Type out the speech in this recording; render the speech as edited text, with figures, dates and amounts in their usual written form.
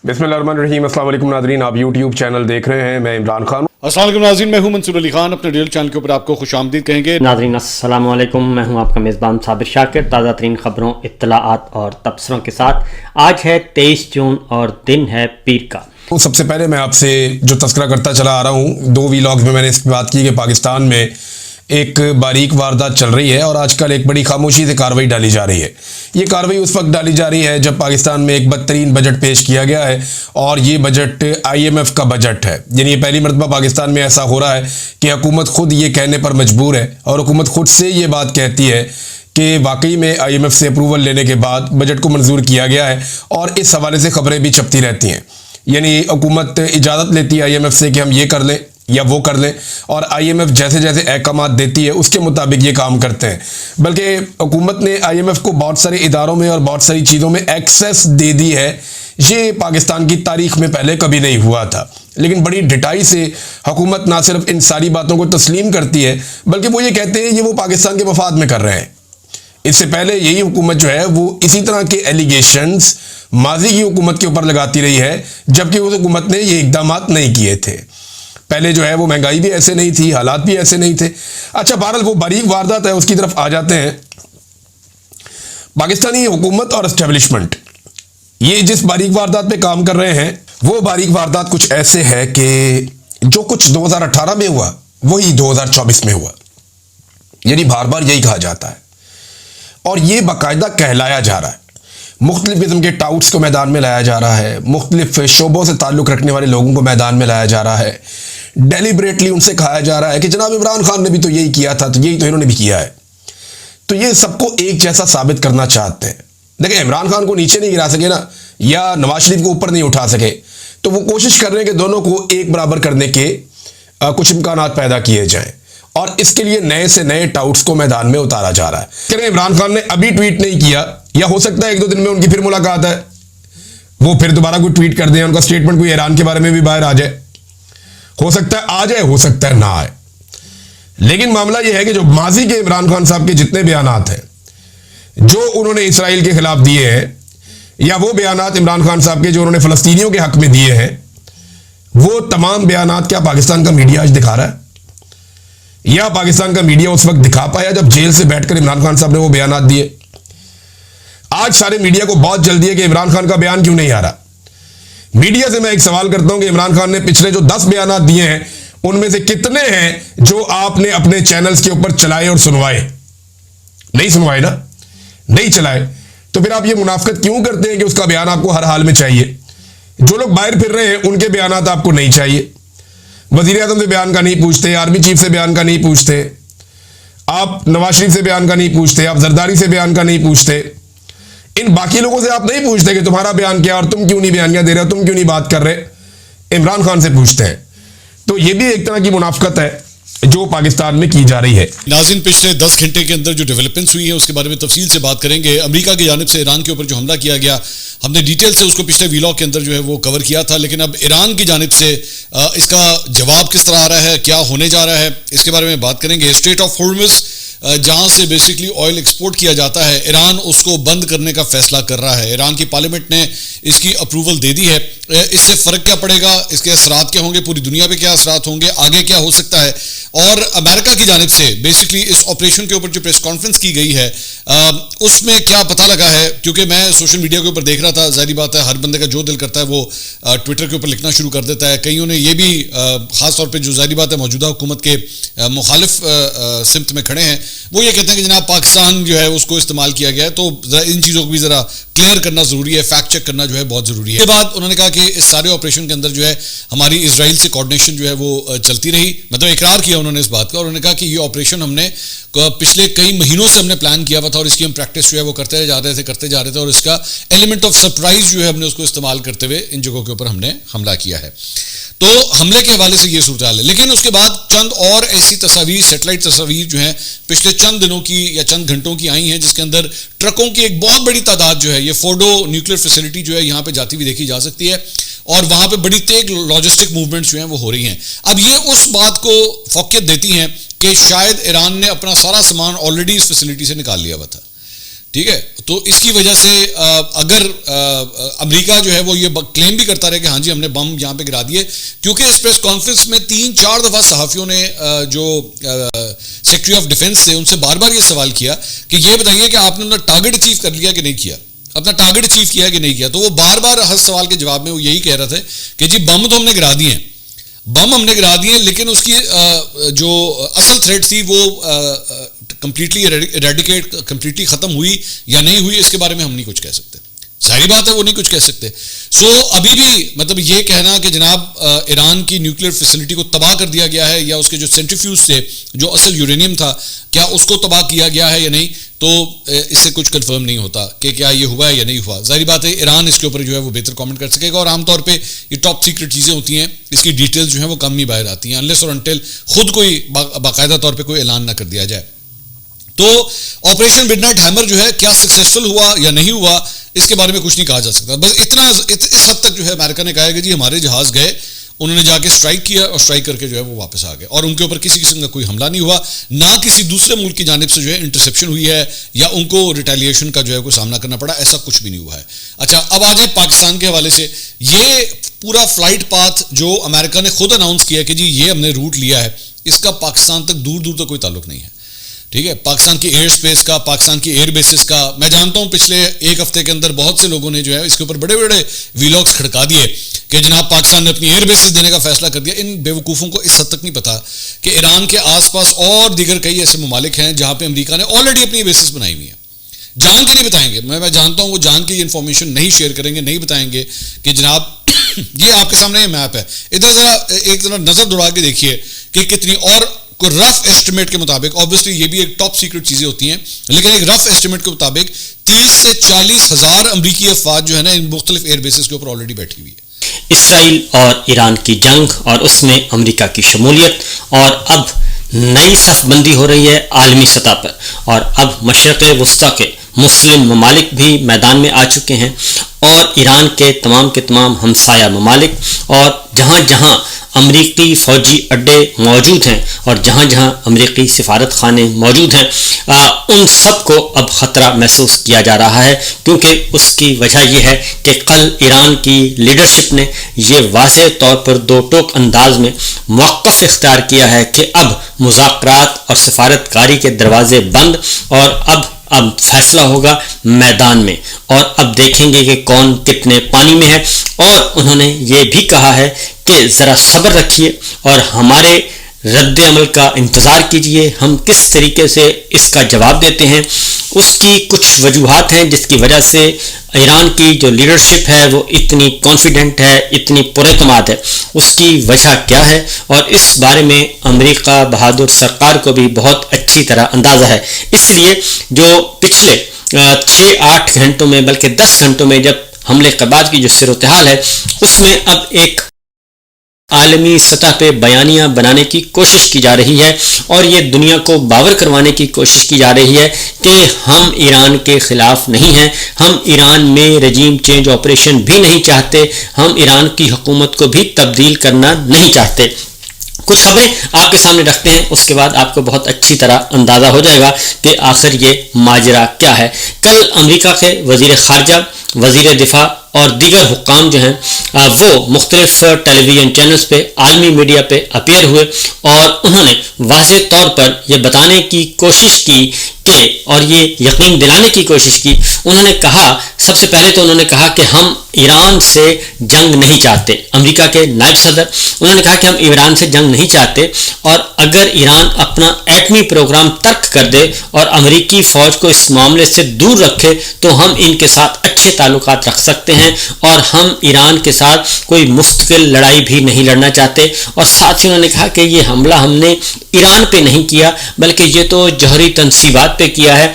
बिस्मिल्लाहिर्रहमानिर्रहीम। अस्सलाम वालेकुम नाज़रीन, आप यूट्यूब चैनल देख रहे हैं, मैं इमरान खान। अस्सलाम वालेकुम नाज़रीन, मैं हूं मंसूर अली खान। अपने रियल चैनल के ऊपर आपको खुशामदीद कहेंगे। नाज़रीन अस्सलाम वालेकुम, मैं हूं आपका मेज़बान साबिर शाकिर। ताज़ा तरीन खबरों, इत्तलाआत और तबसरों के साथ आज है 23 जून और दिन है पीर का। तो सबसे पहले मैं आपसे जो तस्करा करता चला आ रहा हूँ, 2 व्लॉग्स में मैंने इस बात की कि पाकिस्तान में एक बारीक वारदात चल रही है और आजकल एक बड़ी खामोशी से कार्रवाई डाली जा रही है। ये कार्रवाई उस वक्त डाली जा रही है जब पाकिस्तान में एक बदतरीन बजट पेश किया गया है और ये बजट IMF का बजट है। यानी ये पहली मरतबा पाकिस्तान में ऐसा हो रहा है कि हुकूमत खुद ये कहने पर मजबूर है और हुकूमत खुद से ये बात कहती है कि वाकई में IMF से अप्रूवल लेने के बाद बजट को मंजूर किया गया है और इस हवाले से खबरें भी छपती रहती हैं। यानी हुकूमत इजाज़त लेती है IMF से कि हम ये कर लें या वो कर लें और IMF जैसे जैसे अहकामात देती है उसके मुताबिक ये काम करते हैं। बल्कि हुकूमत ने IMF को बहुत सारे इदारों में और बहुत सारी चीज़ों में एक्सेस दे दी है। ये पाकिस्तान की तारीख में पहले कभी नहीं हुआ था। लेकिन बड़ी ढिठाई से हुकूमत ना सिर्फ इन सारी बातों को तस्लीम करती है बल्कि वो ये कहते हैं ये वो पाकिस्तान के मफाद में कर रहे हैं। इससे पहले यही हुकूमत जो है वो इसी तरह के एलिगेशंस माजी की हुकूमत के ऊपर लगाती रही है, जबकि उस हुकूमत ने ये इकदाम नहीं किए थे। पहले जो है वो महंगाई भी ऐसे नहीं थी, हालात भी ऐसे नहीं थे। अच्छा, बहरहाल वो बारीक वारदात है, उसकी तरफ आ जाते हैं। पाकिस्तानी हुकूमत और एस्टेब्लिशमेंट ये जिस बारीक वारदात पे काम कर रहे हैं वो बारीक वारदात कुछ ऐसे है कि जो कुछ 2018 में हुआ वही 2024 में हुआ। यानी बार बार यही कहा जाता है और ये बाकायदा कहलाया जा रहा है। मुख्तलिफ किस्म के टाउट्स को मैदान में लाया जा रहा है, मुख्तलिफ शोबों से ताल्लुक़ रखने वाले लोगों को मैदान में लाया जा रहा है। डेलिबरेटली उनसे कहा जा रहा है कि जनाब इमरान खान ने भी तो यही किया था, तो यही तो इन्होंने भी किया है। तो ये सबको एक जैसा साबित करना चाहते हैं। देखिए, इमरान खान को नीचे नहीं गिरा सके ना, या नवाज शरीफ को ऊपर नहीं उठा सके, तो वो कोशिश कर रहे हैं कि दोनों को एक बराबर करने के कुछ इम्कानात पैदा किए जाएं और इसके लिए नए से नए टाउट्स को मैदान में उतारा जा रहा है। कह इमरान खान ने अभी ट्वीट नहीं किया, या हो सकता है 1-2 दिन में उनकी फिर मुलाकात है, वो फिर दोबारा कोई ट्वीट कर दें, उनका स्टेटमेंट कोई ईरान के बारे में भी बाहर आ जाए। हो सकता है आ जाए, हो सकता है ना आए। लेकिन मामला यह है कि जो माजी के इमरान खान साहब के जितने बयानात हैं जो उन्होंने इसराइल के खिलाफ दिए हैं, या वो बयानात इमरान खान साहब के जो उन्होंने फलस्तीनियों के हक में दिए हैं, वो तमाम बयानात क्या पाकिस्तान का मीडिया आज दिखा रहा है? या पाकिस्तान का मीडिया उस वक्त दिखा पाया जब जेल से बैठकर इमरान खान साहब ने वो बयानात दिए? आज सारे मीडिया को बहुत जल्दी है कि इमरान खान का बयान क्यों नहीं आ रहा। मीडिया से मैं एक सवाल करता हूं कि इमरान खान ने पिछले जो 10 बयानात दिए हैं उनमें से कितने हैं जो आपने अपने चैनल्स के ऊपर चलाए और सुनवाए? नहीं सुनवाए ना, नहीं चलाए। तो फिर आप ये मुनाफिकत क्यों करते हैं कि उसका बयान आपको हर हाल में चाहिए? जो लोग बाहर फिर रहे हैं उनके बयानात आपको नहीं चाहिए। वजीर आज़म से बयान का नहीं पूछते, आर्मी चीफ से बयान का नहीं पूछते, आप नवाज शरीफ से बयान का नहीं पूछते, आप जरदारी से बयान का नहीं पूछते, इन बाकी लोगों से आप नहीं पूछते कि तुम्हारा बयान क्या और तुम क्यों नहीं बयानियां दे रहे हो, तुम क्यों नहीं बात कर रहे। इमरान खान से पूछते हैं। तो ये भी एक तरह की मुनाफिकत है जो पाकिस्तान में की जा रही है। नाज़रीन, पिछले 10 घंटे के अंदर जो डेवलपमेंट्स हुई है उसके बारे में तफसील से बात करेंगे। अमेरिका की जानिब से ईरान के ऊपर जो हमला किया गया, हमने डिटेल से उसको पिछले व्लॉग के अंदर जो है वो कवर किया था, लेकिन अब ईरान की जानिब से इसका जवाब किस तरह आ रहा है, क्या होने जा रहा है, इसके बारे में बात करेंगे। स्ट्रेट ऑफ हॉर्मुज़ जहां से बेसिकली ऑयल एक्सपोर्ट किया जाता है, ईरान उसको बंद करने का फैसला कर रहा है। ईरान की पार्लियामेंट ने इसकी अप्रूवल दे दी है। इससे फ़र्क क्या पड़ेगा, इसके असरात क्या होंगे, पूरी दुनिया पे क्या असरात होंगे, आगे क्या हो सकता है। और अमेरिका की जानिब से बेसिकली इस ऑपरेशन के ऊपर जो प्रेस कॉन्फ्रेंस की गई है उसमें क्या पता लगा है, क्योंकि मैं सोशल मीडिया के ऊपर देख रहा था। ज़ाहिर बात है हर बंदे का जो दिल करता है वो ट्विटर के ऊपर लिखना शुरू कर देता है। कईयों ने ये भी ख़ास तौर पर जो ज़ाहिर बात है मौजूदा हुकूमत के मुखालिफ सिमत में खड़े हैं, वो ये कहते हैं कि जनाब पाकिस्तान जो है उसको इस्तेमाल किया गया है। तो इन चीज़ों को भी ज़रा क्लियर करना ज़रूरी है, फैक्ट चेक करना जो है बहुत ज़रूरी है। उसके बाद उन्होंने कहा कि इस सारे ऑपरेशन के अंदर जो है हमारी इजराइल से कोऑर्डिनेशन जो है वो चलती रही। मतलब इकरार किया उन्होंने इस बात का, और उन्होंने कहा कि ये ऑपरेशन हमने पिछले कई महीनों से हमने प्लान किया हुआ था और इसकी हम प्रैक्टिस जो है वो करते जा रहे थे और इसका एलिमेंट ऑफ सरप्राइज जो है हमने उसको इस्तेमाल करते हुए इन जगहों के ऊपर हमने हमला किया है। तो हमले के हवाले से ये सूरत हाल है। लेकिन उसके बाद चंद और ऐसी तस्वीर, सेटेलाइट तस्वीर जो हैं पिछले चंद दिनों की या चंद घंटों की आई हैं, जिसके अंदर ट्रकों की एक बहुत बड़ी तादाद जो है, ये फोर्डो न्यूक्लियर फैसिलिटी जो है यहाँ पे जाती हुई देखी जा सकती है और वहाँ पे बड़ी तेज लॉजिस्टिक मूवमेंट्स जो हैं वो हो रही हैं। अब ये उस बात को फोकियत देती हैं कि शायद ईरान ने अपना सारा सामान ऑलरेडी इस फैसिलिटी से निकाल लिया हुआ था। ٹھیک ہے. تو اس کی وجہ سے اگر امریکہ جو ہے وہ یہ کلیم بھی کرتا رہے کہ ہاں جی ہم نے بم یہاں پہ گرا دیے, کیونکہ اس پریس کانفرنس میں 3-4 دفعہ صحافیوں نے جو سیکرٹری آف ڈیفنس تھے ان سے بار بار یہ سوال کیا کہ یہ بتائیے کہ آپ نے اپنا ٹارگیٹ اچیو کر لیا کہ نہیں کیا, اپنا ٹارگیٹ اچیو کیا کہ نہیں کیا. تو وہ بار بار ہر سوال کے جواب میں وہ یہی کہہ رہے تھے کہ جی بم تو ہم نے گرا دیے ہیں, بم ہم نے گرا دیے, لیکن اس کی جو اصل تھریٹ تھی وہ کمپلیٹلی ایریڈیکیٹ کمپلیٹلی ختم ہوئی یا نہیں ہوئی, اس کے بارے میں ہم نہیں کچھ کہہ سکتے. ظاہری بات ہے وہ نہیں کچھ کہہ سکتے. سو ابھی بھی مطلب یہ کہنا کہ جناب ایران کی نیوکلیر فیسلٹی کو تباہ کر دیا گیا ہے, یا اس کے جو سینٹریفیوز تھے جو اصل یورینیم تھا کیا اس کو تباہ کیا گیا ہے یا نہیں, تو اس سے کچھ کنفرم نہیں ہوتا کہ کیا یہ ہوا ہے یا نہیں ہوا. ظاہری بات ہے ایران اس کے اوپر جو ہے وہ بہتر کامنٹ کر سکے گا, اور عام طور پہ یہ ٹاپ سیکرٹ چیزیں ہوتی ہیں, اس کی ڈیٹیلز جو ہیں وہ کم ہی باہر آتی ہیں انلیس اور انٹل خود کوئی باقاعدہ طور پہ کوئی اعلان نہ کر دیا جائے. تو آپریشن مڈ نائٹ ہیمر جو ہے کیا سکسیسفل ہوا یا نہیں ہوا اس کے بارے میں کچھ نہیں کہا جا سکتا. بس اتنا اس حد تک جو ہے امریکہ نے کہا ہے کہ جی ہمارے جہاز گئے, انہوں نے جا کے اسٹرائک کیا اور اسٹرائک کر کے جو ہے وہ واپس آ گئے, اور ان کے اوپر کسی قسم کا کوئی حملہ نہیں ہوا, نہ کسی دوسرے ملک کی جانب سے جو ہے انٹرسیپشن ہوئی ہے یا ان کو ریٹیلیشن کا جو ہے کوئی سامنا کرنا پڑا, ایسا کچھ بھی نہیں ہوا ہے. اچھا اب آ جائیں پاکستان کے حوالے سے. یہ پورا فلائٹ پاتھ جو امریکہ نے خود اناؤنس کیا کہ جی یہ ہم نے روٹ لیا ہے, اس کا پاکستان تک دور دور تک کوئی تعلق نہیں ہے. ٹھیک ہے, پاکستان کی ایئر سپیس کا, پاکستان کی ایئر بیسز کا, میں جانتا ہوں پچھلے ایک ہفتے کے اندر بہت سے لوگوں نے جو ہے اس کے اوپر بڑے بڑے ویلاگس کھڑکا دیے کہ جناب پاکستان نے اپنی ایئر بیسز دینے کا فیصلہ کر دیا. ان بیوقوفوں کو اس حد تک نہیں پتا کہ ایران کے آس پاس اور دیگر کئی ایسے ممالک ہیں جہاں پہ امریکہ نے آلریڈی اپنی بیسز بنائی ہوئی ہیں. جان کے نہیں بتائیں گے, میں جانتا ہوں وہ جان کے انفارمیشن نہیں شیئر کریں گے, نہیں بتائیں گے کہ جناب یہ آپ کے سامنے یہ میپ ہے, ادھر ذرا ایک ذرا نظر دوڑا کے دیکھیے کہ کتنی, اور کوئی رف ایسٹیمیٹ کے مطابق, آبویسلی یہ بھی ایک ٹاپ سیکرٹ چیزیں ہوتی ہیں, لیکن ایک رف ایسٹیمیٹ کے مطابق 30 سے 40 ہزار امریکی افواج جو ہے نا ان مختلف ایئر بیسز کے اوپر آلریڈی بیٹھی ہوئی ہے. اسرائیل اور ایران کی جنگ اور اس میں امریکہ کی شمولیت, اور اب نئی صف بندی ہو رہی ہے عالمی سطح پر, اور اب مشرق وسطیٰ کے مسلم ممالک بھی میدان میں آ چکے ہیں, اور ایران کے تمام ہمسایہ ممالک, اور جہاں جہاں امریکی فوجی اڈے موجود ہیں اور جہاں جہاں امریکی سفارت خانے موجود ہیں, ان سب کو اب خطرہ محسوس کیا جا رہا ہے, کیونکہ اس کی وجہ یہ ہے کہ کل ایران کی لیڈرشپ نے یہ واضح طور پر دو ٹوک انداز میں موقف اختیار کیا ہے کہ اب مذاکرات اور سفارت کاری کے دروازے بند, اور اب فیصلہ ہوگا میدان میں, اور اب دیکھیں گے کہ کون کتنے پانی میں ہے. اور انہوں نے یہ بھی کہا ہے کہ ذرا صبر رکھیے اور ہمارے رد عمل کا انتظار کیجئے, ہم کس طریقے سے اس کا جواب دیتے ہیں. اس کی کچھ وجوہات ہیں جس کی وجہ سے ایران کی جو لیڈرشپ ہے وہ اتنی کانفیڈنٹ ہے, اتنی پراعتماد ہے. اس کی وجہ کیا ہے, اور اس بارے میں امریکہ بہادر سرکار کو بھی بہت اچھی طرح اندازہ ہے. اس لیے جو پچھلے 6-8 گھنٹوں میں بلکہ 10 گھنٹوں میں جب حملے کے بعد کی جو صورتحال ہے اس میں اب ایک عالمی سطح پہ بیانیہ بنانے کی کوشش کی جا رہی ہے, اور یہ دنیا کو باور کروانے کی کوشش کی جا رہی ہے کہ ہم ایران کے خلاف نہیں ہیں, ہم ایران میں رجیم چینج آپریشن بھی نہیں چاہتے, ہم ایران کی حکومت کو بھی تبدیل کرنا نہیں چاہتے. کچھ خبریں آپ کے سامنے رکھتے ہیں, اس کے بعد آپ کو بہت اچھی طرح اندازہ ہو جائے گا کہ آخر یہ ماجرا کیا ہے. کل امریکہ کے وزیر خارجہ, وزیر دفاع اور دیگر حکام جو ہیں وہ مختلف ٹیلی ویژن چینلز پہ, عالمی میڈیا پہ اپیئر ہوئے, اور انہوں نے واضح طور پر یہ بتانے کی کوشش کی کہ, اور یہ یقین دلانے کی کوشش کی, انہوں نے کہا, سب سے پہلے تو انہوں نے کہا کہ ہم ایران سے جنگ نہیں چاہتے. امریکہ کے نائب صدر انہوں نے کہا کہ ہم ایران سے جنگ نہیں چاہتے, اور اگر ایران اپنا ایٹمی پروگرام ترک کر دے اور امریکی فوج کو اس معاملے سے دور رکھے تو ہم ان کے ساتھ اچھے تعلقات رکھ سکتے ہیں, اور ہم ایران کے ساتھ کوئی مستقل لڑائی بھی نہیں لڑنا چاہتے. اور ساتھ ہی انہوں نے کہا کہ یہ حملہ ہم نے ایران پہ نہیں کیا بلکہ یہ تو جوہری تنصیبات پہ کیا ہے,